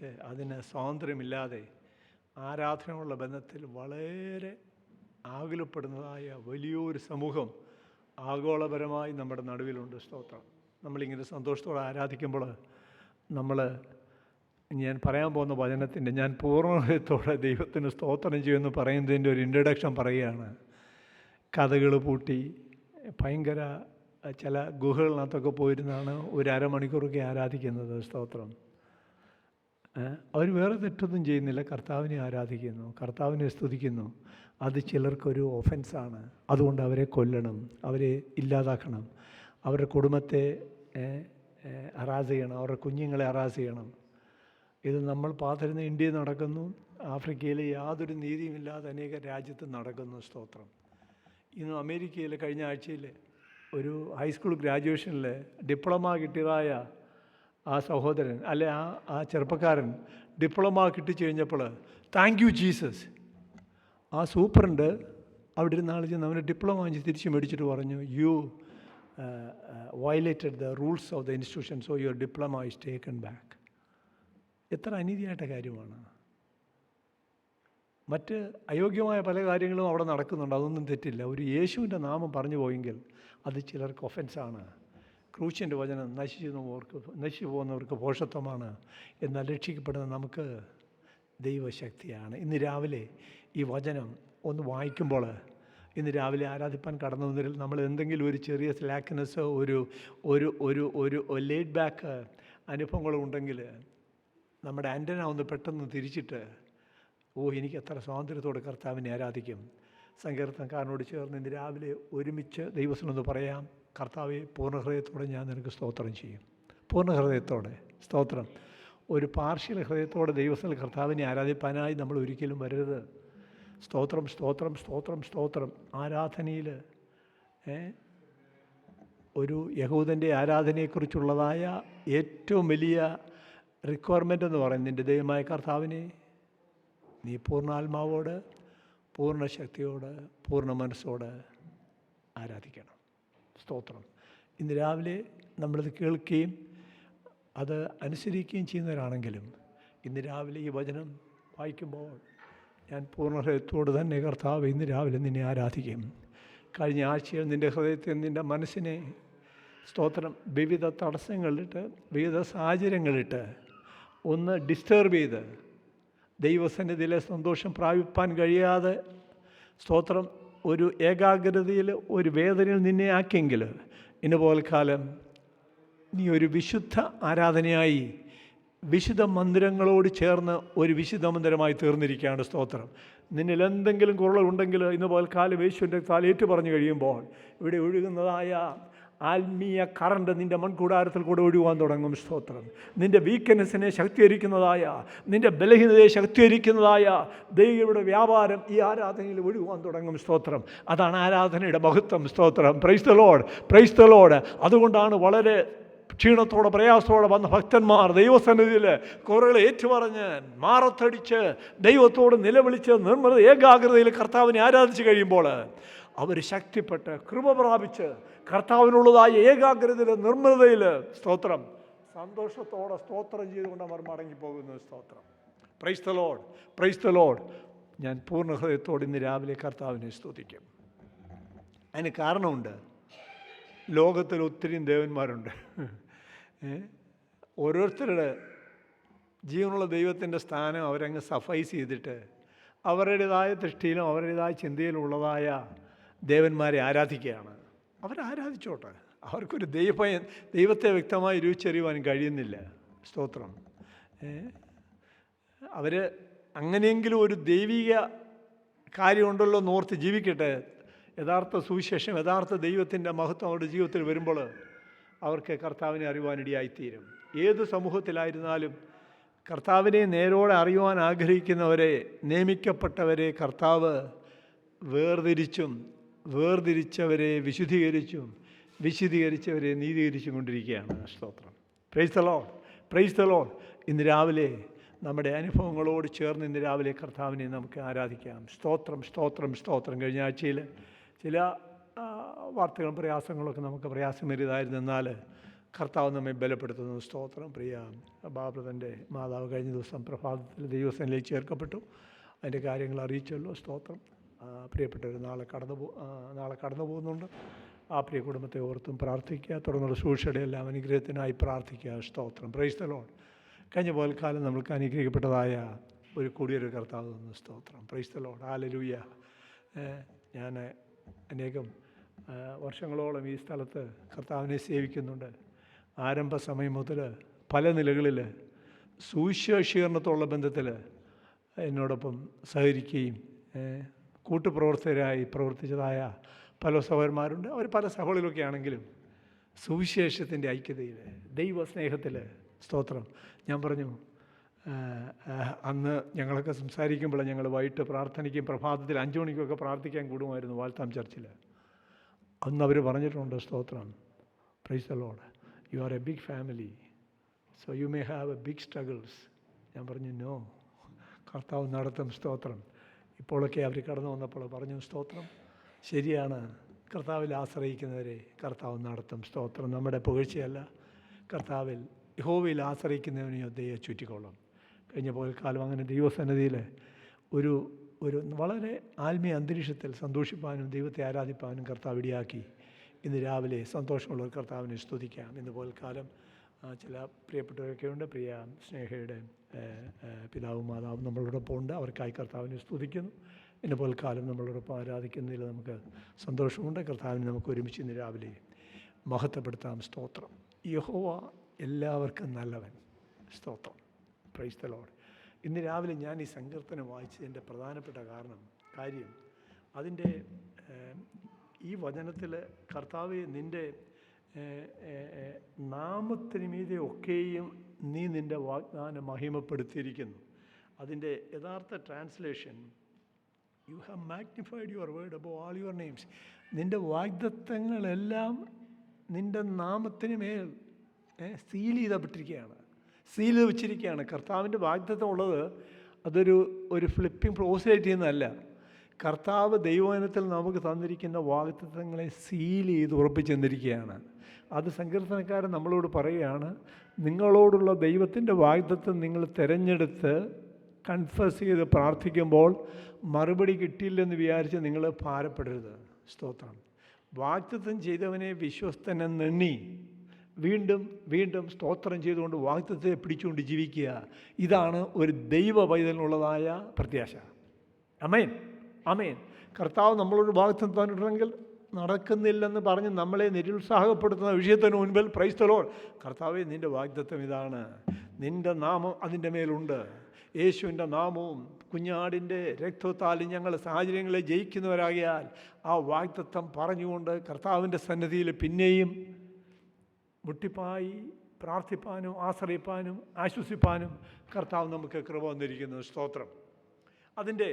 കഴിഞ്ഞിട്ട് അതിന് സ്വാതന്ത്ര്യമില്ലാതെ ആരാധനയുള്ള ബന്ധത്തിൽ വളരെ ആകുലപ്പെടുന്നതായ വലിയൊരു സമൂഹം ആഗോളപരമായി നമ്മുടെ നടുവിലുണ്ട്. സ്തോത്രം. നമ്മളിങ്ങനെ സന്തോഷത്തോടെ ആരാധിക്കുമ്പോൾ ഞാൻ പറയാൻ പോകുന്ന വചനത്തിൻ്റെ ഞാൻ പൂർണ്ണതയോടെ ദൈവത്തിന് സ്തോത്രം ചെയ്യുമെന്ന് പറയുന്നതിൻ്റെ ഒരു ഇൻട്രഡക്ഷൻ പറയുകയാണ്. കഥകൾ പൂട്ടി ഭയങ്കര ചില ഗുഹകളിനകത്തൊക്കെ പോയിരുന്നാണ് ഒരു അരമണിക്കൂറൊക്കെ ആരാധിക്കുന്നത്. സ്തോത്രം. അവർ വേറെ തെറ്റൊന്നും ചെയ്യുന്നില്ല, കർത്താവിനെ ആരാധിക്കുന്നു, കർത്താവിനെ സ്തുതിക്കുന്നു. അത് ചിലർക്കൊരു ഒഫൻസാണ്. അതുകൊണ്ട് അവരെ കൊല്ലണം, അവരെ ഇല്ലാതാക്കണം, അവരുടെ കുടുംബത്തെ ഹറാസ് ചെയ്യണം, അവരുടെ കുഞ്ഞുങ്ങളെ ഹറാസ് ചെയ്യണം. ഇത് നമ്മൾ പാത്തിരുന്ന ഇന്ത്യയിൽ നടക്കുന്നു, ആഫ്രിക്കയിൽ യാതൊരു നീതിയുമില്ലാതെ അനേക രാജ്യത്ത് നടക്കുന്നു. സ്തോത്രം. ഇന്ന് അമേരിക്കയിൽ കഴിഞ്ഞ ആഴ്ചയിൽ ഒരു ഹൈസ്കൂൾ ഗ്രാജുവേഷനിൽ ഡിപ്ലോമ കിട്ടിയതായ ആ സഹോദരൻ അല്ലെ ആ ചെറുപ്പക്കാരൻ ഡിപ്ലോമ കിട്ടിച്ചു കഴിഞ്ഞപ്പോൾ താങ്ക് യു ജീസസ്, ആ സൂപ്രണ്ട് അവിടെ ഇരുന്ന ആൾ ചെന്ന് അവന് ഡിപ്ലോമ വാങ്ങിച്ച് തിരിച്ച് മേടിച്ചിട്ട് പറഞ്ഞു, you violated the rules of the institution, so your diploma is taken back. എത്ര അനീതിയായിട്ട കാര്യമാണ്. മറ്റ് അയോഗ്യമായ പല കാര്യങ്ങളും അവിടെ നടക്കുന്നുണ്ട്, അതൊന്നും തെറ്റില്ല. ഒരു യേശുവിൻ്റെ നാമം പറഞ്ഞു പോയെങ്കിൽ അത് ചിലർക്ക് ഒഫൻസാണ്. ക്രൂശിൻ്റെ വചനം നശിച്ചു പോകുന്നവർക്ക് ഭോഷത്വമാണ്, എന്നാൽ രക്ഷിക്കപ്പെടുന്ന നമുക്ക് ദൈവശക്തിയാണ്. ഇന്ന് രാവിലെ ഈ വചനം ഒന്ന് വായിക്കുമ്പോൾ, ഇന്ന് രാവിലെ ആരാധിപ്പാൻ കടന്നു വന്നതിൽ നമ്മൾ എന്തെങ്കിലും ഒരു ചെറിയ സ്ലാക്ക്നെസ്സോ ഒരു ഒരു ഒരു ഒരു ലേഡ് ബാക്ക് അനുഭവങ്ങളുണ്ടെങ്കിൽ നമ്മുടെ ആൻ്റന ഒന്ന് പെട്ടെന്ന് തിരിച്ചിട്ട് എനിക്ക് എത്ര സ്വാതന്ത്ര്യത്തോടെ കർത്താവിനെ ആരാധിക്കും. സങ്കീർത്തനക്കാരനോട് ചേർന്ന് ഇന്ന് രാവിലെ ഒരുമിച്ച് ദൈവത്തിനൊന്ന് പറയാം, കർത്താവെ പൂർണ്ണഹൃദയത്തോടെ ഞാൻ നിനക്ക് സ്തോത്രം ചെയ്യും. പൂർണ്ണഹൃദയത്തോടെ സ്തോത്രം. ഒരു പാർഷ്യൽ ഹൃദയത്തോടെ ദൈവത്തിൽ കർത്താവിനെ ആരാധിപ്പാനായി നമ്മൾ ഒരിക്കലും വരരുത്. സ്തോത്രം സ്തോത്രം സ്തോത്രം സ്തോത്രം. ആരാധനയിൽ ഒരു യഹൂദൻ്റെ ആരാധനയെക്കുറിച്ചുള്ളതായ ഏറ്റവും വലിയ റിക്വയർമെൻ്റ് എന്ന് പറയുന്നത്, നിൻ്റെ ദൈവമായ കർത്താവിനെ നീ പൂർണ്ണാത്മാവോട് പൂർണ്ണ ശക്തിയോട് പൂർണ്ണ മനസ്സോട് ആരാധിക്കണം. സ്തോത്രം. ഇന്ന് രാവിലെ നമ്മളിത് കേൾക്കുകയും അത് അനുസരിക്കുകയും ചെയ്യുന്നവരാണെങ്കിലും ഇന്ന് രാവിലെ ഈ വചനം വായിക്കുമ്പോൾ ഞാൻ പൂർണ്ണ ഹൃദയത്തോട് തന്നെ കർത്താവ് ഇന്ന് രാവിലെ നിന്നെ ആരാധിക്കും. കഴിഞ്ഞ ആഴ്ചയിൽ നിൻ്റെ ഹൃദയത്തെ നിൻ്റെ മനസ്സിനെ സ്തോത്രം വിവിധ തടസ്സങ്ങളിട്ട് വിവിധ സാഹചര്യങ്ങളിട്ട് ഒന്ന് ഡിസ്റ്റർബ് ചെയ്ത് ദൈവസന്നിധിയിലെ സന്തോഷം പ്രാപിപ്പാൻ കഴിയാതെ സ്തോത്രം ഒരു ഏകാഗ്രതയിൽ ഒരു വേദനയിൽ നിന്നെ ആക്കിയെങ്കിൽ ഇന്ന് പോൽക്കാലം നീ ഒരു വിശുദ്ധ ആരാധനയായി വിശുദ്ധ മന്ദിരങ്ങളോട് ചേർന്ന് ഒരു വിശുദ്ധ മന്ദിരമായി തീർന്നിരിക്കുകയാണ്. സ്തോത്രം. നിന്നിൽ എന്തെങ്കിലും കുറവുണ്ടെങ്കിൽ ഇന്ന് പോൽക്കാലം യേശുവിൻ്റെ താലേറ്റ് പറഞ്ഞു കഴിയുമ്പോൾ ഇവിടെ ഒഴുകുന്നതായ ആത്മീയ കറണ്ട് നിൻ്റെ മൺകൂടാരത്തിൽ കൂടെ ഒഴുകുവാൻ തുടങ്ങും. സ്തോത്രം. നിൻ്റെ വീക്ക്നെസ്സിനെ ശക്തീകരിക്കുന്നതായ നിൻ്റെ ബലഹീനതയെ ശക്തീകരിക്കുന്നതായ ദൈവയുടെ വ്യാപാരം ഈ ആരാധനയിൽ ഒഴുകുവാൻ തുടങ്ങും. സ്തോത്രം. അതാണ് ആരാധനയുടെ മഹത്വം. സ്തോത്രം. Praise the Lord, praise the Lord. അതുകൊണ്ടാണ് വളരെ ക്ഷീണത്തോടെ പ്രയാസത്തോടെ വന്ന ഭക്തന്മാർ ദൈവസന്നിധിയിൽ കുറകൾ ഏറ്റുപറഞ്ഞ് മാറത്തടിച്ച് ദൈവത്തോട് നിലവിളിച്ച് നിർമ്മല ഏകാഗ്രതയിൽ കർത്താവിനെ ആരാധിച്ച് കഴിയുമ്പോൾ അവർ ശക്തിപ്പെട്ട് കൃപ പ്രാപിച്ച് കർത്താവിനുള്ളതായ ഏകാഗ്രതയിൽ നിർമ്മലതയിൽ സ്തോത്രം സന്തോഷത്തോടെ സ്തോത്രം ചെയ്തുകൊണ്ട് അവർ മടങ്ങിപ്പോകുന്നു. സ്തോത്രം. Praise the Lord, praise the Lord. ഞാൻ പൂർണ്ണ ഹൃദയത്തോടെ ഇന്ന് രാവിലെ കർത്താവിനെ സ്തുതിക്കും. അതിന് കാരണമുണ്ട്. ലോകത്തിൽ ഒത്തിരി ദേവന്മാരുണ്ട്. ഓരോരുത്തരുടെ ജീവനുള്ള ദൈവത്തിൻ്റെ സ്ഥാനം അവരങ്ങ് സഫൈസ് ചെയ്തിട്ട് അവരുടേതായ ദൃഷ്ടിയിലും അവരുടേതായ ചിന്തയിലുള്ളതായ ദേവന്മാരെ ആരാധിക്കുകയാണ്. അവരാരാധിച്ചോട്ടെ. അവർക്കൊരു ദൈവത്തെ വ്യക്തമായി രുചിച്ചറിയുവാൻ കഴിയുന്നില്ല. സ്തോത്രം. അവർ അങ്ങനെയെങ്കിലും ഒരു ദൈവിക കാര്യമുണ്ടല്ലോ എന്നോർത്ത് ജീവിക്കട്ടെ. യഥാർത്ഥ സുവിശേഷം, യഥാർത്ഥ ദൈവത്തിൻ്റെ മഹത്വം അവരുടെ ജീവിതത്തിൽ വരുമ്പോൾ അവർക്ക് കർത്താവിനെ അറിയുവാനിടയായിത്തീരും. ഏത് സമൂഹത്തിലായിരുന്നാലും കർത്താവിനെ നേരോടെ അറിയുവാൻ ആഗ്രഹിക്കുന്നവരെ, നിയമിക്കപ്പെട്ടവരെ കർത്താവ് വേർതിരിച്ചവരെ വിശുദ്ധീകരിച്ചവരെ നീതീകരിച്ചും കൊണ്ടിരിക്കുകയാണ്. സ്തോത്രം. Praise the Lord, praise the Lord. ഇന്ന് രാവിലെ നമ്മുടെ അനുഭവങ്ങളോട് ചേർന്ന് ഇന്ന് രാവിലെ കർത്താവിനെ നമുക്ക് ആരാധിക്കാം. സ്തോത്രം, സ്തോത്രം, സ്തോത്രം. കഴിഞ്ഞ ആഴ്ചയിൽ ചില വാർത്തകളും പ്രയാസങ്ങളൊക്കെ നമുക്ക് പ്രയാസമേറിയതായിരുന്നു. എന്നാൽ കർത്താവ് നമ്മെ ബലപ്പെടുത്തുന്നു. സ്തോത്രം. പ്രിയ ബാബ്രതൻ്റെ മാതാവ് കഴിഞ്ഞ ദിവസം പ്രഭാതത്തിൽ ദൈവസേനയിലേക്ക് ചേർക്കപ്പെട്ടു. അതിൻ്റെ കാര്യങ്ങൾ അറിയിച്ചല്ലോ. സ്തോത്രം. പ്രിയപ്പെട്ടവർ നാളെ കടന്നു പോകുന്നുണ്ട്. ആ പ്രിയ കുടുംബത്തെ ഓർത്തും പ്രാർത്ഥിക്കുക. തുടർന്നുള്ള സൂക്ഷിയുടെ എല്ലാം അനുഗ്രഹത്തിനായി പ്രാർത്ഥിക്കുക. സ്തോത്രം. Praise the Lord. കഴിഞ്ഞ പോൽക്കാലം നമ്മൾക്ക് അനുഗ്രഹിക്കപ്പെട്ടതായ ഒരു കൂടിയൊരു കർത്താവ് തന്നു. സ്തോത്രം. Praise the Lord. ഹല്ലേലൂയ. ഞാൻ അനേകം വർഷങ്ങളോളം ഈ സ്ഥലത്ത് കർത്താവിനെ സേവിക്കുന്നുണ്ട്. ആരംഭ സമയം മുതൽ പല നിലകളിൽ സുവിശേഷീകരണത്തോടുള്ള ബന്ധത്തിൽ എന്നോടൊപ്പം സഹകരിക്കുകയും കൂട്ടുപ്രവർത്തകരായി പ്രവർത്തിച്ചതായ പല സഹോദരന്മാരുണ്ട്. അവർ പല സഭകളിലൊക്കെ ആണെങ്കിലും സുവിശേഷത്തിൻ്റെ ഐക്യതയിൽ, ദൈവസ്നേഹത്തിൽ, സ്തോത്രം. ഞാൻ പറഞ്ഞു, അന്ന് ഞങ്ങളൊക്കെ സംസാരിക്കുമ്പോൾ ഞങ്ങൾ വൈകിട്ട് പ്രാർത്ഥനയ്ക്കും പ്രഭാതത്തിൽ 5 മണിക്കൊക്കെ പ്രാർത്ഥിക്കാൻ കൂടുമായിരുന്നു വാൽത്താം ചർച്ചിൽ. അന്ന് അവർ പറഞ്ഞിട്ടുണ്ട്. സ്തോത്രം. Praise the lord. You are a big family, so you may have a big struggles. ഞാൻ പറഞ്ഞു, നോ, കർത്താവ് നടത്തും. സ്തോത്രം. ഇപ്പോഴൊക്കെ അവർ കടന്നു വന്നപ്പോൾ പറഞ്ഞു, സ്തോത്രം, ശരിയാണ്, കർത്താവിൽ ആശ്രയിക്കുന്നവരെ കർത്താവ് നടത്തും. സ്തോത്രം. നമ്മുടെ പുകഴ്ചയല്ല, കർത്താവിൽ യഹോവയിൽ ആശ്രയിക്കുന്നവനെയോ ദൈവം ചുറ്റിക്കൊള്ളും. കഴിഞ്ഞ പോൽക്കാലം അങ്ങനെ ദൈവസന്നിധിയിൽ ഒരു വളരെ ആത്മീയ അന്തരീക്ഷത്തിൽ സന്തോഷിപ്പാനും ദൈവത്തെ ആരാധിപ്പാനും കർത്താവ് ഇടയാക്കി. ഇന്ന് രാവിലെ സന്തോഷമുള്ള ഒരു കർത്താവിനെ സ്തുതിക്കാം. ഇന്ന് പോൽക്കാലം ചില പ്രിയപ്പെട്ടവരൊക്കെ ഉണ്ട്. പ്രിയ സ്നേഹയുടെ പിതാവും മാതാവും നമ്മളോടൊപ്പം ഉണ്ട്. അവർക്കായി കർത്താവിനെ സ്തുതിക്കുന്നു. ഇന്ന് പോൽക്കാലം നമ്മളോടൊപ്പം ആരാധിക്കുന്നതിൽ നമുക്ക് സന്തോഷമുണ്ട്. കർത്താവിനെ നമുക്ക് ഒരുമിച്ച് ഇന്ന് രാവിലെ മഹത്വപ്പെടുത്താം. സ്തോത്രം. യഹോവ എല്ലാവർക്കും നല്ലവൻ. സ്തോത്രം. Praise the Lord. ഇന്ന് രാവിലെ ഞാൻ ഈ സങ്കീർത്തനം വായിച്ചതിൻ്റെ പ്രധാനപ്പെട്ട കാര്യം അതിൻ്റെ ഈ വചനത്തിൽ കർത്താവെ നിൻ്റെ നാമത്തിന് മീതെ ഒക്കെയും നീ നിൻ്റെ വാഗ്ദാനം മഹിമപ്പെടുത്തിയിരിക്കുന്നു. അതിൻ്റെ യഥാർത്ഥ translation, you have magnified your word above all your names. നിൻ്റെ വാഗ്ദത്തങ്ങളെല്ലാം നിൻ്റെ നാമത്തിന് മേൽ സീൽ ചെയ്തപ്പെട്ടിരിക്കുകയാണ്, സീൽ ചെയ്ത് വെച്ചിരിക്കുകയാണ്. കർത്താവിൻ്റെ വാഗ്ദത്തം ഉള്ളത് അതൊരു ഫ്ലിപ്പിംഗ് പ്രോസേറ്റ് ചെയ്യുന്നതല്ല. കർത്താവ് ദൈവവചനത്തിൽ നമുക്ക് തന്നിരിക്കുന്ന വാഗ്ദത്തങ്ങളെ സീൽ ചെയ്ത് ഉറപ്പിച്ചു തന്നിരിക്കുകയാണ്. അത് സങ്കീർത്തനക്കാരൻ നമ്മളോട് പറയുകയാണ്, നിങ്ങളോടുള്ള ദൈവത്തിൻ്റെ വാഗ്ദത്തം നിങ്ങൾ തിരഞ്ഞെടുത്ത് കൺഫസ് ചെയ്ത് പ്രാർത്ഥിക്കുമ്പോൾ മറുപടി കിട്ടിയില്ലെന്ന് വിചാരിച്ച് നിങ്ങൾ ഭാരപ്പെടരുത്. സ്തോത്രം. വാഗ്ദത്തം ചെയ്തവനെ വിശ്വസ്തനെന്നെണ്ണി വീണ്ടും വീണ്ടും സ്തോത്രം ചെയ്തുകൊണ്ട് വാഗ്ദത്തത്തെ പിടിച്ചുകൊണ്ട് ജീവിക്കുക. ഇതാണ് ഒരു ദൈവ പൈതലിനുള്ളതായ പ്രത്യാശ. അമേൻ, അമേൻ. കർത്താവ് നമ്മളോട് വാഗ്ദത്തം തന്നിട്ടുണ്ടെങ്കിൽ നടക്കുന്നില്ലെന്ന് പറഞ്ഞ് നമ്മളെ നിരുത്സാഹപ്പെടുത്തുന്ന വിഷയത്തിന് മുൻപിൽ പ്രൈസ് ദി ലോർഡ്, കർത്താവേ നിൻ്റെ വാഗ്ദത്തം ഇതാണ്, നിൻ്റെ നാമം അതിൻ്റെ മേലുണ്ട്. യേശുവിൻ്റെ നാമവും കുഞ്ഞാടിൻ്റെ രക്തത്താലും ഞങ്ങൾ സാഹചര്യങ്ങളെ ജയിക്കുന്നവരാകിയാൽ ആ വാഗ്ദത്തം പറഞ്ഞുകൊണ്ട് കർത്താവിൻ്റെ സന്നിധിയിൽ പിന്നെയും മുട്ടിപ്പായി പ്രാർത്ഥിപ്പാനും ആശ്രയിപ്പാനും ആശ്വസിപ്പാനും കർത്താവ് നമുക്ക് കൃപ വന്നിരിക്കുന്നു. സ്തോത്രം. അതിൻ്റെ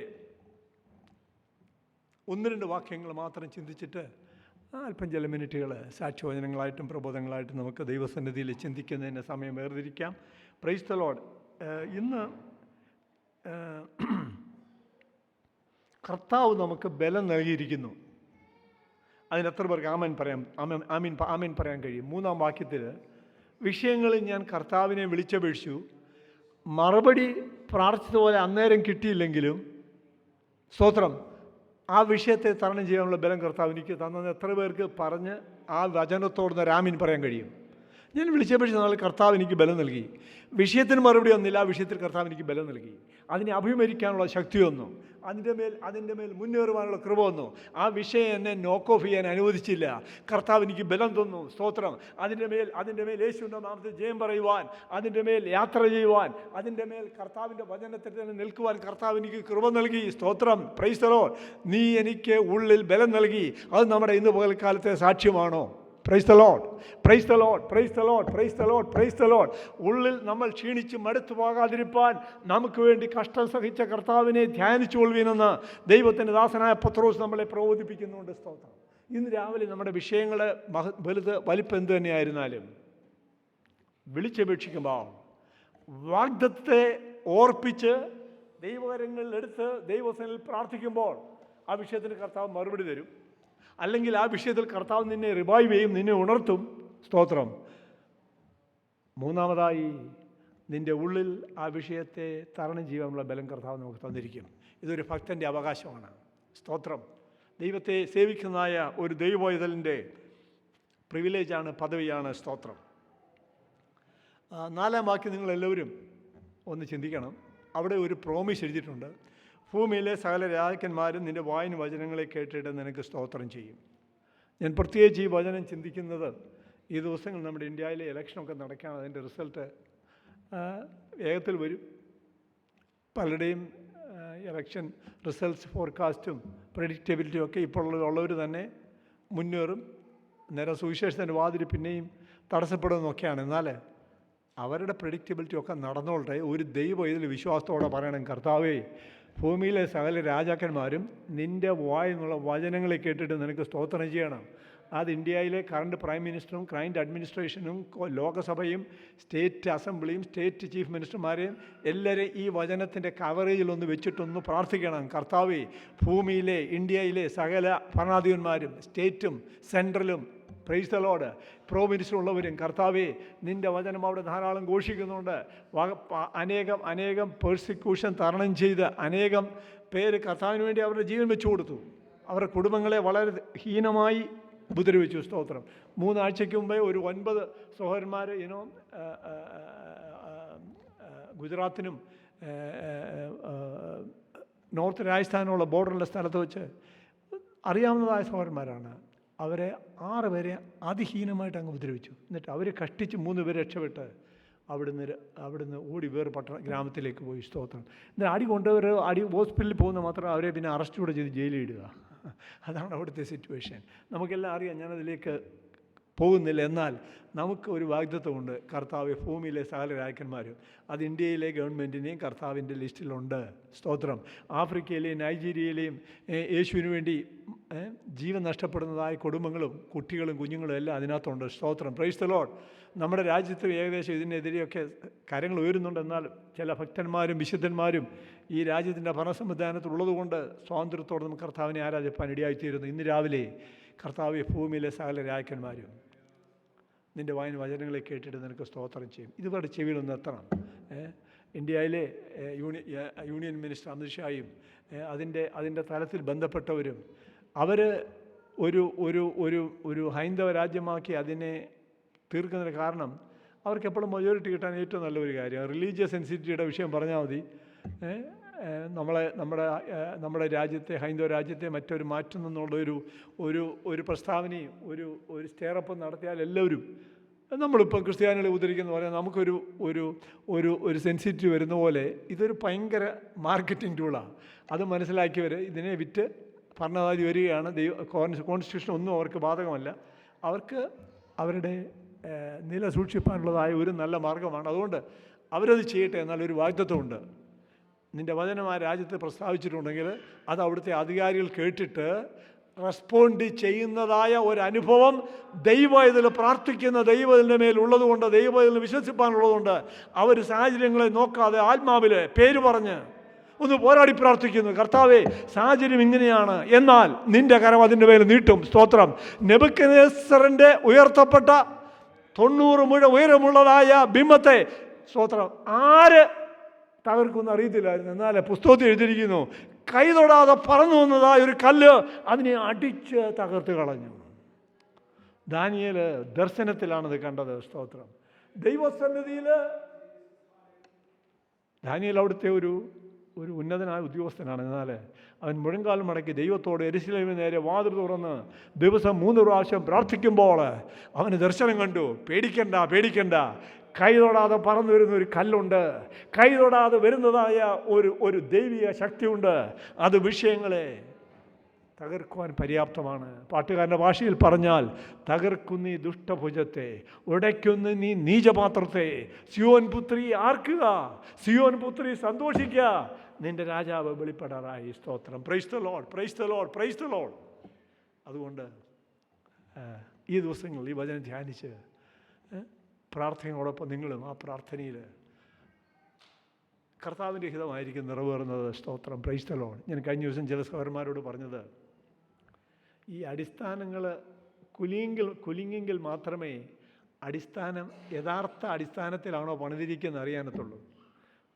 1-2 വാക്യങ്ങൾ മാത്രം ചിന്തിച്ചിട്ട് അല്പം ചില മിനിറ്റുകൾ സാക്ഷ്യവചനങ്ങളായിട്ടും പ്രബോധങ്ങളായിട്ടും നമുക്ക് ദൈവസന്നിധിയിൽ ചിന്തിക്കുന്നതിന് സമയം വേർതിരിക്കാം. Price the Lord. ഇന്ന് കർത്താവ് നമുക്ക് ബലം നൽകിയിരിക്കുന്നു. അതിനെത്ര പേർക്ക് ആമീൻ പറയാൻ കഴിയും? 3-ാം വാക്യത്തിൽ, വിഷയങ്ങളിൽ ഞാൻ കർത്താവിനെ വിളിച്ചപേക്ഷിച്ചു, മറുപടി പ്രാർത്ഥിച്ചതുപോലെ അന്നേരം കിട്ടിയില്ലെങ്കിലും സ്തോത്രം, ആ വിഷയത്തെ തരണം ചെയ്യാനുള്ള ബലം കർത്താവ് എനിക്ക് തന്നത് എത്ര പേർക്ക് പറഞ്ഞ് ആ വചനത്തോടുന്ന ആമീൻ പറയാൻ കഴിയും? ഞാൻ വിളിച്ചപേക്ഷിച്ച നാൾ കർത്താവ് എനിക്ക് ബലം നൽകി. വിഷയത്തിന് മറുപടി ഒന്നില്ല, ആ വിഷയത്തിൽ കർത്താവ് എനിക്ക് ബലം നൽകി. അതിനെ അഭിമുഖീകരിക്കാനുള്ള ശക്തി വന്നു, അതിൻ്റെ മേൽ മുന്നേറുവാനുള്ള കൃപ വന്നു. ആ വിഷയം എന്നെ നോക്ക് ഓഫ് ചെയ്യാൻ അനുവദിച്ചില്ല. കർത്താവ് എനിക്ക് ബലം തന്നു. സ്തോത്രം. അതിൻ്റെ മേൽ യേശുവിൻ്റെ നാമത്തിൽ ജയം പറയുവാൻ, അതിൻ്റെ മേൽ യാത്ര ചെയ്യുവാൻ, അതിൻ്റെ മേൽ കർത്താവിൻ്റെ വചനത്തിൽ തന്നെ നിൽക്കുവാൻ കർത്താവ് എനിക്ക് കൃപ നൽകി. സ്തോത്രം. Praise the Lord. നീ എനിക്ക് ഉള്ളിൽ ബലം നൽകി. അത് നമ്മുടെ ഇന്ന് പകൽക്കാലത്തെ സാക്ഷ്യമാണോ? Praise the Lord, praise the Lord, praise the Lord, praise the Lord, praise the Lord. ഉള്ളിൽ നമ്മൾ ക്ഷീണിച്ച് മടുത്തു പോകാതിരിപ്പാൻ നമുക്ക് വേണ്ടി കഷ്ടം സഹിച്ച കർത്താവിനെ ധ്യാനിച്ചുകൊള്ളുവീനെന്ന് ദൈവത്തിൻ്റെ ദാസനായ പത്രോസ് നമ്മളെ പ്രബോധിപ്പിക്കുന്നുണ്ട്. സ്തോത്രം. ഇന്ന് രാവിലെ നമ്മുടെ വിഷയങ്ങൾ വലിപ്പം എന്ത് തന്നെയായിരുന്നാലും വിളിച്ചപേക്ഷിക്കുമ്പോൾ വാഗ്ദത്തത്തെ ഓർപ്പിച്ച് ദൈവകരങ്ങളിലെടുത്ത് ദൈവസേനയിൽ പ്രാർത്ഥിക്കുമ്പോൾ ആ വിഷയത്തിന് കർത്താവ് മറുപടി തരും. അല്ലെങ്കിൽ ആ വിഷയത്തിൽ കർത്താവ് നിന്നെ റിവൈവ് ചെയ്യും, നിന്നെ ഉണർത്തും. സ്തോത്രം. മൂന്നാമതായി നിൻ്റെ ഉള്ളിൽ ആ വിഷയത്തെ തരണം ചെയ്യാനുള്ള ബലം കർത്താവ് നമുക്ക് തന്നിരിക്കും. ഇതൊരു ഭക്തൻ്റെ അവകാശമാണ്. സ്തോത്രം. ദൈവത്തെ സേവിക്കുന്നതായ ഒരു ദൈവവൈതലിൻ്റെ പ്രിവിലേജാണ്, പദവിയാണ്. സ്തോത്രം. 4-ാം വാക്യം നിങ്ങളെല്ലാവരും ഒന്ന് ചിന്തിക്കണം. അവിടെ ഒരു പ്രോമിസ് എഴുതിയിട്ടുണ്ട്. ഭൂമിയിലെ സകല രാജാക്കന്മാരും നിൻ്റെ വായന വചനങ്ങളെ കേട്ടിട്ട് നിനക്ക് സ്തോത്രം ചെയ്യും. ഞാൻ പ്രത്യേകിച്ച് ഈ വചനം ചിന്തിക്കുന്നത്, ഈ ദിവസങ്ങൾ നമ്മുടെ ഇന്ത്യയിലെ ഇലക്ഷനൊക്കെ നടക്കുകയാണ്. അതിൻ്റെ റിസൾട്ട് വേഗത്തിൽ വരും. പലരുടെയും ഇലക്ഷൻ റിസൾട്ട്സ് ഫോർകാസ്റ്റും പ്രെഡിക്റ്റബിലിറ്റിയും ഒക്കെ ഇപ്പോൾ ഉള്ളവർ തന്നെ മുന്നേറും. നേരെ സുവിശേഷത്തിൻ്റെ വാതിൽ പിന്നെയും തടസ്സപ്പെടുമെന്നൊക്കെയാണ്. എന്നാൽ അവരുടെ പ്രെഡിക്റ്റബിലിറ്റി ഒക്കെ നടന്നോട്ടെ. ഒരു ദൈവം ഇതിൽ വിശ്വാസത്തോടെ പറയണം, കർത്താവേ, ഭൂമിയിലെ സകല രാജാക്കന്മാരും നിൻ്റെ വായിൽ നിന്നുള്ള വചനങ്ങളെ കേട്ടിട്ട് നിനക്ക് സ്തോത്രം ചെയ്യണം. അത് ഇന്ത്യയിലെ കറണ്ട് പ്രൈം മിനിസ്റ്ററും കറണ്ട് അഡ്മിനിസ്ട്രേഷനും ലോകസഭയും സ്റ്റേറ്റ് അസംബ്ലിയും സ്റ്റേറ്റ് ചീഫ് മിനിസ്റ്റർമാരെയും എല്ലാവരെയും ഈ വചനത്തിൻ്റെ കവറേജിലൊന്ന് വെച്ചിട്ടൊന്ന് പ്രാർത്ഥിക്കണം. കർത്താവേ, ഭൂമിയിലെ ഇന്ത്യയിലെ സകല ഭരണാധിപന്മാരും സ്റ്റേറ്റും സെൻട്രലും പ്രൈസ് ദി ലോർഡ് പ്രോവിൻസിലുള്ളവരും കർത്താവേ, നിൻ്റെ വചനം അവിടെ ധാരാളം ഘോഷിക്കുന്നുണ്ട്. അനേകം പെർസിക്യൂഷൻ തരണം ചെയ്ത് അനേകം പേര് കർത്താവിന് വേണ്ടി അവരുടെ ജീവൻ വെച്ചു കൊടുത്തു. അവരുടെ കുടുംബങ്ങളെ വളരെ ഹീനമായി ഉപദ്രവിച്ചു. സ്തോത്രം. 3 ആഴ്ചയ്ക്ക് മുമ്പേ ഒരു 9 സഹോദരന്മാർ ഗുജറാത്തിനും നോർത്ത് രാജസ്ഥാനുള്ള ബോർഡറുള്ള സ്ഥലത്ത് വെച്ച് അറിയാവുന്നതായ സഹോദരന്മാരാണ്. അവരെ 6 പേരെ അതിഹീനമായിട്ട് അങ്ങ് ഉപദ്രവിച്ചു. എന്നിട്ട് അവർ കഷ്ടിച്ച് 3 പേര് രക്ഷപ്പെട്ട് അവിടുന്ന് ഓടി വേറെ ഗ്രാമത്തിലേക്ക് പോയി. സ്തോത്രം. എന്നിട്ട് അടി കൊണ്ടവർ ഹോസ്പിറ്റലിൽ പോകുന്ന മാത്രം അവരെ പിന്നെ അറസ്റ്റ് കൂടെ ചെയ്ത് ജയിലിൽ ഇടുക. അതാണ് അവിടുത്തെ സിറ്റുവേഷൻ. നമുക്കെല്ലാം അറിയാം. ഞാനതിലേക്ക് പോകുന്നില്ല. എന്നാൽ നമുക്ക് ഒരു വാഗ്ദത്തമുണ്ട്. കർത്താവ് ഭൂമിയിലെ സകല രാജാക്കന്മാരും, അത് ഇന്ത്യയിലെ ഗവൺമെൻറ്റിനെയും കർത്താവിൻ്റെ ലിസ്റ്റിലുണ്ട്. സ്തോത്രം. ആഫ്രിക്കയിലെയും നൈജീരിയയിലെയും യേശുവിന് വേണ്ടി ജീവൻ നഷ്ടപ്പെടുന്നതായ കുടുംബങ്ങളും കുട്ടികളും കുഞ്ഞുങ്ങളും എല്ലാം അതിനകത്തുണ്ട്. സ്തോത്രം. Praise the Lord. നമ്മുടെ രാജ്യത്ത് ഏകദേശം ഇതിനെതിരെയൊക്കെ കരങ്ങൾ ഉയരുന്നുണ്ട്. എന്നാൽ ചില ഭക്തന്മാരും വിശുദ്ധന്മാരും ഈ രാജ്യത്തിൻ്റെ ഭരണ സംവിധാനത്തിലുള്ളതുകൊണ്ട് സ്വാതന്ത്ര്യത്തോടെ നമുക്ക് കർത്താവിനെ ആരാധിപ്പാൻ ഇടയായിത്തീരുന്നു. ഇന്ന് രാവിലെ കർത്താവ് ഭൂമിയിലെ സകല രാജാക്കന്മാരും നിൻ്റെ വായന വചനങ്ങളെ കേട്ടിട്ട് നിനക്ക് സ്തോത്രം ചെയ്യും. ഇതുവരുടെ ചെവിയിലൊന്ന് എത്തണം. ഇന്ത്യയിലെ യൂണിയൻ മിനിസ്റ്റർ അമിത്ഷായും അതിൻ്റെ തലത്തിൽ ബന്ധപ്പെട്ടവരും അവർ ഒരു ഹൈന്ദവ രാജ്യമാക്കി അതിനെ തീർക്കുന്നതിന് കാരണം അവർക്ക് എപ്പോഴും മജോറിറ്റി കിട്ടാൻ ഏറ്റവും നല്ലൊരു കാര്യം റിലീജിയസ് സെൻസിറ്റിവിറ്റിയുടെ വിഷയം പറഞ്ഞാൽ മതി. നമ്മുടെ രാജ്യത്തെ ഹൈന്ദവ രാജ്യത്തെ മറ്റൊരു മാറ്റുന്നെന്നുള്ള ഒരു പ്രസ്താവനയും ഒരു സ്റ്റെയറപ്പ് നടത്തിയാൽ എല്ലാവരും, നമ്മളിപ്പം ക്രിസ്ത്യാനികളെ ഉദ്ധരിക്കുന്ന പോലെ നമുക്കൊരു സെൻസിറ്റിവ് വരുന്ന പോലെ ഇതൊരു ഭയങ്കര മാർക്കറ്റിംഗ് ടൂളാണ്. അത് മനസ്സിലാക്കിയവർ ഇതിനെ വിറ്റ് ഭരണവാദി വരികയാണ്. കോൺസ്റ്റിറ്റ്യൂഷൻ ഒന്നും അവർക്ക് ബാധകമല്ല. അവർക്ക് അവരുടെ നില സൂക്ഷിപ്പാനുള്ളതായ ഒരു നല്ല മാർഗമാണ്. അതുകൊണ്ട് അവരത് ചെയ്യട്ടെ. എന്നാൽ ഒരു വാഗ്ദത്തമുണ്ട്. നിൻ്റെ വചനം ആ രാജ്യത്ത് പ്രസ്താവിച്ചിട്ടുണ്ടെങ്കിൽ അത് അവിടുത്തെ അധികാരികൾ കേട്ടിട്ട് റെസ്പോണ്ട് ചെയ്യുന്നതായ ഒരനുഭവം ദൈവത്തിൽ പ്രാർത്ഥിക്കുന്ന ദൈവത്തിൻ്റെ മേലുള്ളതുകൊണ്ട്, ദൈവത്തിൽ വിശ്വസിപ്പാനുള്ളതുകൊണ്ട് അവർ സാഹചര്യങ്ങളെ നോക്കാതെ ആത്മാവിൽ പേര് പറഞ്ഞ് ഒന്ന് പോരാടി പ്രാർത്ഥിക്കുന്നു. കർത്താവേ, സാഹചര്യം ഇങ്ങനെയാണ്, എന്നാൽ നിൻ്റെ കരം അതിൻ്റെ മേൽ നീട്ടും. സ്തോത്രം. നെബൂഖദ്നേസറിൻ്റെ ഉയർത്തപ്പെട്ട 90 മുഴ ഉയരമുള്ളതായ ബിംബത്തെ സ്തോത്രം ആര് തകർക്കുമെന്ന് അറിയത്തില്ലായിരുന്നു. എന്നാൽ പുസ്തകത്തിൽ എഴുതിയിരിക്കുന്നു, കൈ തൊടാതെ പറന്നു വന്നതായ ഒരു കല്ല് അതിനെ അടിച്ച് തകർത്ത് കളഞ്ഞു. ദാനിയേൽ ദർശനത്തിലാണത് കണ്ടത്. സ്തോത്രം. ദൈവസന്നിധിയിൽ ദാനിയേൽ അവിടുത്തെ ഒരു ഉന്നതനായ ഉദ്യോഗസ്ഥനാണ്. എന്നാൽ അവൻ മുഴങ്കാലം മടക്കി ദൈവത്തോട് യെരൂശലേമിന് നേരെ വാതിൽ തുറന്ന് ദിവസം 3 പ്രാവശ്യം പ്രാർത്ഥിക്കുമ്പോൾ അവന് ദർശനം കണ്ടു. പേടിക്കണ്ട, കൈ തൊടാതെ പറന്നു വരുന്ന ഒരു കല്ലുണ്ട്. കൈ തൊടാതെ വരുന്നതായ ഒരു ദൈവിക ശക്തിയുണ്ട്. അത് വിഷയങ്ങളെ തകർക്കുവാൻ പര്യാപ്തമാണ്. പാട്ടുകാരൻ്റെ ഭാഷയിൽ പറഞ്ഞാൽ, തകർക്കുന്ന ഈ ദുഷ്ടഭുജത്തെ, ഉടയ്ക്കുന്ന നീ നീചപാത്രത്തെ, സിയോൻ പുത്രി ആർക്കുക, സിയോൻ പുത്രി സന്തോഷിക്കുക, നിന്റെ രാജാവ് വെളിപ്പെടാറായി. സ്തോത്രം. Praise the Lord, praise the Lord, praise the Lord. അതുകൊണ്ട് ഈ ദിവസങ്ങളിൽ ഈ വചനം ധ്യാനിച്ച് പ്രാർത്ഥനയോടൊപ്പം നിങ്ങളും ആ പ്രാർത്ഥനയിൽ കർത്താവിൻ്റെ ഹിതമായിരിക്കും നിറവേറുന്നത്. സ്തോത്രം. Praise the Lord. ഞാൻ കഴിഞ്ഞ ദിവസം ചില സഹോദരന്മാരോട് പറഞ്ഞത്, ഈ അടിസ്ഥാനങ്ങൾ കുലുങ്ങിയെങ്കിൽ മാത്രമേ യഥാർത്ഥ അടിസ്ഥാനത്തിലാണോ പണിതിരിക്കുന്നത് അറിയാനത്തുള്ളൂ.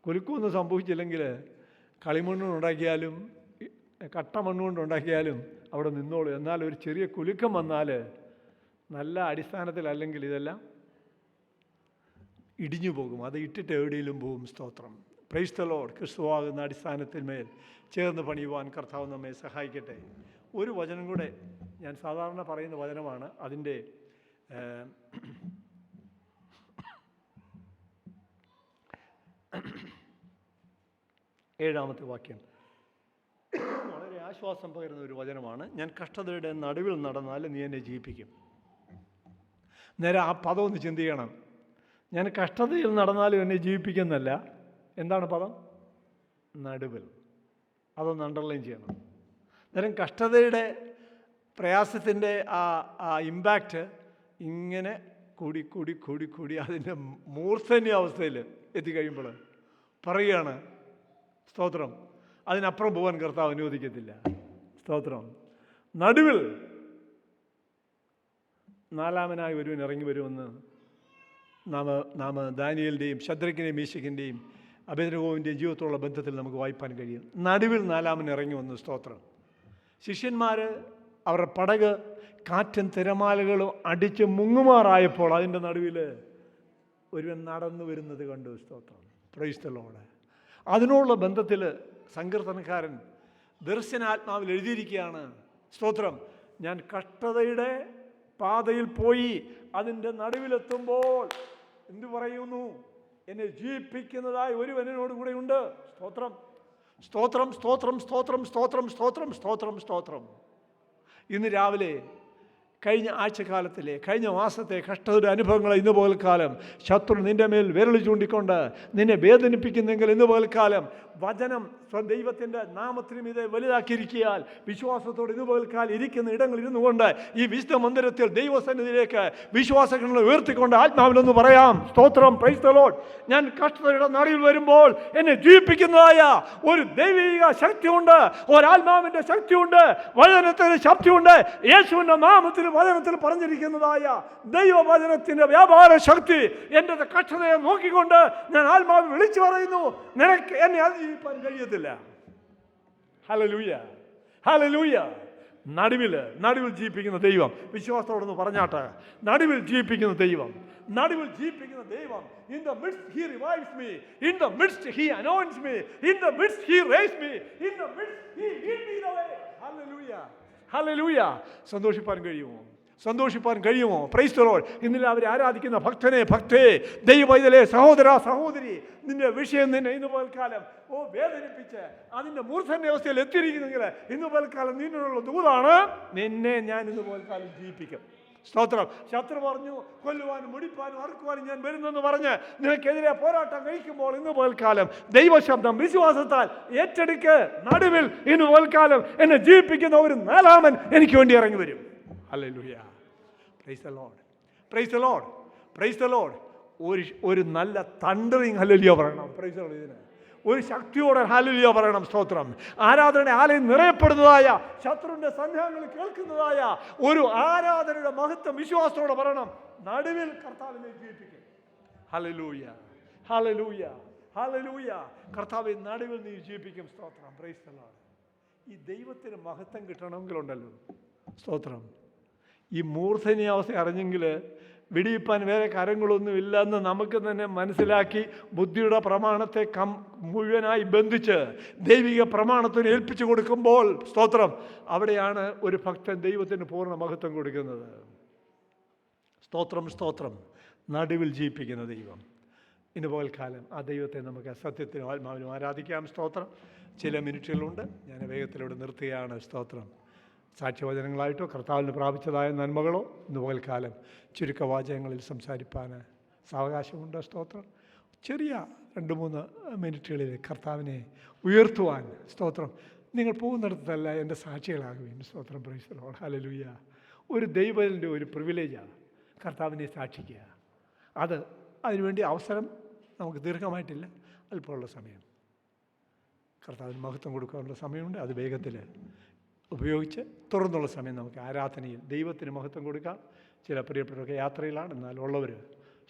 കുലുക്കമൊന്നും സംഭവിച്ചില്ലെങ്കിൽ കളിമണ്ണുണ്ടാക്കിയാലും കട്ട മണ്ണുകൊണ്ടുണ്ടാക്കിയാലും അവിടെ നിന്നോളൂ. എന്നാൽ ഒരു ചെറിയ കുലുക്കം വന്നാൽ നല്ല അടിസ്ഥാനത്തിലല്ലെങ്കിൽ ഇതെല്ലാം ഇടിഞ്ഞു പോകും. അത് ഇട്ടിട്ട് എവിടെയെങ്കിലും പോകും. സ്തോത്രം. Praise the Lord. ക്രിസ്തുവാകുന്ന അടിസ്ഥാനത്തിന്മേൽ ചേർന്ന് പണിയുവാൻ കർത്താവ് നമ്മെ സഹായിക്കട്ടെ. ഒരു വചനം കൂടെ, ഞാൻ സാധാരണ പറയുന്ന വചനമാണ്, അതിൻ്റെ 7-ാമത്തെ വാക്യം വളരെ ആശ്വാസം പകരുന്ന ഒരു വചനമാണ്. ഞാൻ കഷ്ടതയുടെ നടുവിൽ നടന്നാൽ നീ എന്നെ ജീവിപ്പിക്കും. നേരെ ആ പദം ഒന്ന് ചിന്തിക്കണം. ഞാൻ കഷ്ടതയിൽ നടന്നാലും എന്നെ ജീവിപ്പിക്കുന്നല്ല. എന്താണ് പദം? നടുവിൽ. അതൊന്ന് അണ്ടർലൈൻ ചെയ്യണം. നേരം കഷ്ടതയുടെ പ്രയാസത്തിൻ്റെ ആ ഇമ്പാക്റ്റ് ഇങ്ങനെ കൂടി കൂടി കൂടി കൂടി അതിൻ്റെ മൂർധന്യ അവസ്ഥയിൽ എത്തിക്കഴിയുമ്പോൾ പറയുകയാണ്, സ്തോത്രം, അതിനപ്പുറം പോകാൻ കർത്താവ് അനുവദിക്കത്തില്ല. സ്തോത്രം. നടുവിൽ നാലാമനായി ഒരുവൻ ഇറങ്ങി വരുമെന്ന് നാം ദാനിയേലിൻ്റെയും ശദ്രക്കിൻ്റെയും മീശക്കിൻ്റെയും അബേദ്നെഗോവിൻ്റെയും ജീവിതത്തോടുള്ള ബന്ധത്തിൽ നമുക്ക് വായിപ്പാൻ കഴിയും. നടുവിൽ നാലാമൻ ഇറങ്ങി വന്നു. സ്തോത്രം. ശിഷ്യന്മാർ അവരുടെ പടക് കാറ്റും തിരമാലകളും അടിച്ച് മുങ്ങുമാറായപ്പോൾ അതിൻ്റെ നടുവിൽ ഒരുവൻ നടന്നു വരുന്നത് കണ്ടു. സ്തോത്രം. Praise the Lord. അതിനോടുള്ള ബന്ധത്തിൽ സങ്കീർത്തനക്കാരൻ ദർശനാത്മാവിൽ എഴുതിയിരിക്കുകയാണ്. സ്തോത്രം. ഞാൻ കഷ്ടതയുടെ പാതയിൽ പോയി അതിൻ്റെ നടുവിലെത്തുമ്പോൾ എന്തു പറയുന്നു? എന്നെ ജീവിപ്പിക്കുന്നതായി ഒരുവൻ എന്നോട് കൂടെ ഉണ്ട്. സ്തോത്രം, സ്തോത്രം, സ്തോത്രം, സ്തോത്രം, സ്തോത്രം, സ്തോത്രം, സ്തോത്രം, സ്തോത്രം. ഇന്ന് രാവിലെ കഴിഞ്ഞ ആഴ്ചക്കാലത്തിലെ കഴിഞ്ഞ മാസത്തെ കഷ്ടതയുടെ അനുഭവങ്ങൾ ഇന്ന് പകൽക്കാലം ശത്രു നിൻ്റെ മേൽ വിരൽ ചൂണ്ടിക്കൊണ്ട് നിന്നെ വേദനിപ്പിക്കുന്നെങ്കിൽ ഇന്ന് പകൽക്കാലം വചനം ദൈവത്തിൻ്റെ നാമത്തിനും ഇത് വലുതാക്കിയിരിക്കിയാൽ വിശ്വാസത്തോടെ ഇന്ന് പകൽക്കാലം ഇരിക്കുന്ന ഇടങ്ങളിൽ ഇരുന്നു കൊണ്ട് ഈ വിശുദ്ധ മന്ദിരത്തിൽ ദൈവസന്നിധിയിലേക്ക് വിശ്വാസങ്ങളെ ഉയർത്തിക്കൊണ്ട് ആത്മാവിലൊന്ന് പറയാം. സ്തോത്രം. Praise the Lord. ഞാൻ കഷ്ടതയുടെ നടുവിൽ വരുമ്പോൾ എന്നെ ജീവിപ്പിക്കുന്നതായ ഒരു ദൈവിക ശക്തിയുണ്ട്, ഒരാത്മാവിൻ്റെ ശക്തിയുണ്ട്, വചനത്തിൻ്റെ ശക്തിയുണ്ട്. യേശുവിൻ്റെ നാമത്തിൽ വചനത്തിൽ പറഞ്ഞിരിക്കുന്നതായ ദൈവവചനത്തിൻ്റെ വ്യാപാര ശക്തി എൻ്റെ കഷ്ടതയെ നോക്കിക്കൊണ്ട് ഞാൻ ആത്മാവിൽ വിളിച്ചു പറയുന്നു, നിനക്ക് എന്നെ അതിജീവിപ്പാൻ കഴിയത്തില്ല. Hallelujah, hallelujah. നടുവിൽ ജീവിപ്പിക്കുന്ന ദൈവം. വിശ്വാസത്തോടൊന്ന് പറഞ്ഞാട്ടെ. നടുവിൽ ജീവിപ്പിക്കുന്ന ദൈവം, നടുവിൽ ജീവിപ്പിക്കുന്ന ദൈവം. In the midst he revives me, in the midst he anoints me, in the midst he raised me, in the midst he leads me the way. Hallelujah, hallelujah. സന്തോഷിപ്പാൻ കഴിയുമോ? സന്തോഷിപ്പാൻ കഴിയുമോ? Price the Lord. ഇന്നലെ അവരെ ആരാധിക്കുന്ന ഭക്തേ, ദൈവപൈതലേ, സഹോദര സഹോദരി, നിന്റെ വിഷയം നിന്നെ ഇന്ന് പകൽക്കാലം വേദനിപ്പിച്ച് അതിൻ്റെ മൂർധന്യാവസ്ഥയിൽ എത്തിയിരിക്കുന്നെങ്കിൽ ഇന്ന് പകൽക്കാലം നിന്നുള്ള ദൂതാണ്, നിന്നെ ഞാൻ ഇന്ന് പകൽക്കാലം ജീവിപ്പിക്കും. സ്തോത്രം. ശത്രു പറഞ്ഞു കൊല്ലുവാനും മുടിപ്പാനും അറുക്കുവാനും ഞാൻ വരുന്നെന്ന് പറഞ്ഞ് നിനക്കെതിരെ പോരാട്ടം കഴിക്കുമ്പോൾ ഇന്ന് പകൽക്കാലം ദൈവശബ്ദം വിശ്വാസത്താൽ ഏറ്റെടുക്ക്. നടുവിൽ ഇന്ന് പകൽക്കാലം എന്നെ ജീവിപ്പിക്കുന്ന ഒരു നാലാമൻ എനിക്ക് വേണ്ടി ഇറങ്ങി വരും. Hallelujah. Price the Lord, praise the Lord, praise the Lord. ഒരു നല്ല തണ്ടറിങ് ഹല്ലേലൂയ പറയണം. Price the Lord. ഇതിന് ഒരു ശക്തിയോടെ ഹല്ലേലൂയ പറയണം. സ്തോത്രം. ആരാധനയുടെ ആലയം നിറയപ്പെടുന്നതായ ശത്രുവിൻ്റെ സന്ദേഹങ്ങൾ കേൾക്കുന്നതായ ഒരു ആരാധനയുടെ മഹത്വം വിശ്വാസത്തോടെ പറയണം. നടുവിൽ കർത്താവിനെ ജീവിപ്പിക്കും. Hallelujah, hallelujah, hallelujah. കർത്താവിനെ നടുവിൽ നീ ജീവിപ്പിക്കും. സ്തോത്രം. Praise the Lord. ഈ ദൈവത്തിന് മഹത്വം കിട്ടണമെങ്കിലുണ്ടല്ലോ, സ്തോത്രം, ഈ മൂർധന്യാവസ്ഥ അറിഞ്ഞെങ്കിൽ വെടിയിപ്പാൻ വേറെ കാര്യങ്ങളൊന്നും ഇല്ലെന്ന് നമുക്ക് തന്നെ മനസ്സിലാക്കി ബുദ്ധിയുടെ പ്രമാണത്തെ മുഴുവനായി ബന്ധിച്ച് ദൈവിക പ്രമാണത്തിന് ഏൽപ്പിച്ചു കൊടുക്കുമ്പോൾ, സ്തോത്രം, അവിടെയാണ് ഒരു ഭക്തൻ ദൈവത്തിന് പൂർണ്ണ മഹത്വം കൊടുക്കുന്നത്. സ്തോത്രം, സ്തോത്രം. നടുവിൽ ജീവിപ്പിക്കുന്ന ദൈവം. ഇന്ന് പകൽക്കാലം ആ ദൈവത്തെ നമുക്ക് സത്യത്തിനും ആത്മാവിനും ആരാധിക്കാം. സ്തോത്രം. ചില മിനിറ്റുകളുണ്ട്, ഞാൻ വേഗത്തിലൂടെ നിർത്തുകയാണ്. സ്തോത്രം. സാക്ഷ്യവചനങ്ങളായിട്ടോ കർത്താവിന് പ്രാപിച്ചതായ നന്മകളോ ഇന്ന് പകൽക്കാലം ചുരുക്കവാചകങ്ങളിൽ സംസാരിപ്പാൻ സാവകാശമുണ്ട്. സ്തോത്രം. ചെറിയ 2-3 മിനിറ്റുകളിൽ കർത്താവിനെ ഉയർത്തുവാൻ, സ്തോത്രം, നിങ്ങൾ പോകുന്നിടത്തല്ല എൻ്റെ സാക്ഷികളാകുകയും. സ്തോത്രം. Praise the Lord. ഹല്ലേലൂയ. ഒരു ദൈവത്തിൻ്റെ ഒരു പ്രിവിലേജാണ് കർത്താവിനെ സാക്ഷിക്കുക. അതിനുവേണ്ടി അവസരം നമുക്ക് ദീർഘമായിട്ടില്ല, അല്പമുള്ള സമയം കർത്താവിന് മഹത്വം കൊടുക്കാനുള്ള സമയമുണ്ട്. അത് വേഗത്തിൽ ഉപയോഗിച്ച് തുറന്നുള്ള സമയം നമുക്ക് ആരാധനയിൽ ദൈവത്തിന് മഹത്വം കൊടുക്കാം. ചില പ്രിയപ്പെട്ടവരൊക്കെ യാത്രയിലാണ്, എന്നാൽ ഉള്ളവർ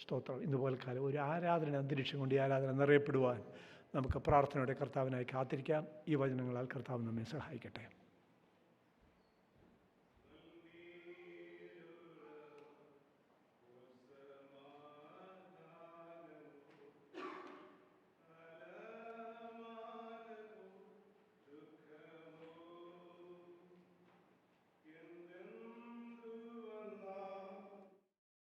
സ്തോത്രം ഇന്നുപോലെ കാലം ഒരു ആരാധന അന്തരീക്ഷം കൊണ്ട് ഈ ആരാധന നിറയപ്പെടുവാൻ നമുക്ക് പ്രാർത്ഥനയുടെ കർത്താവിനായി കാത്തിരിക്കാം. ഈ വചനങ്ങളാൽ കർത്താവ് നമ്മെ സഹായിക്കട്ടെ.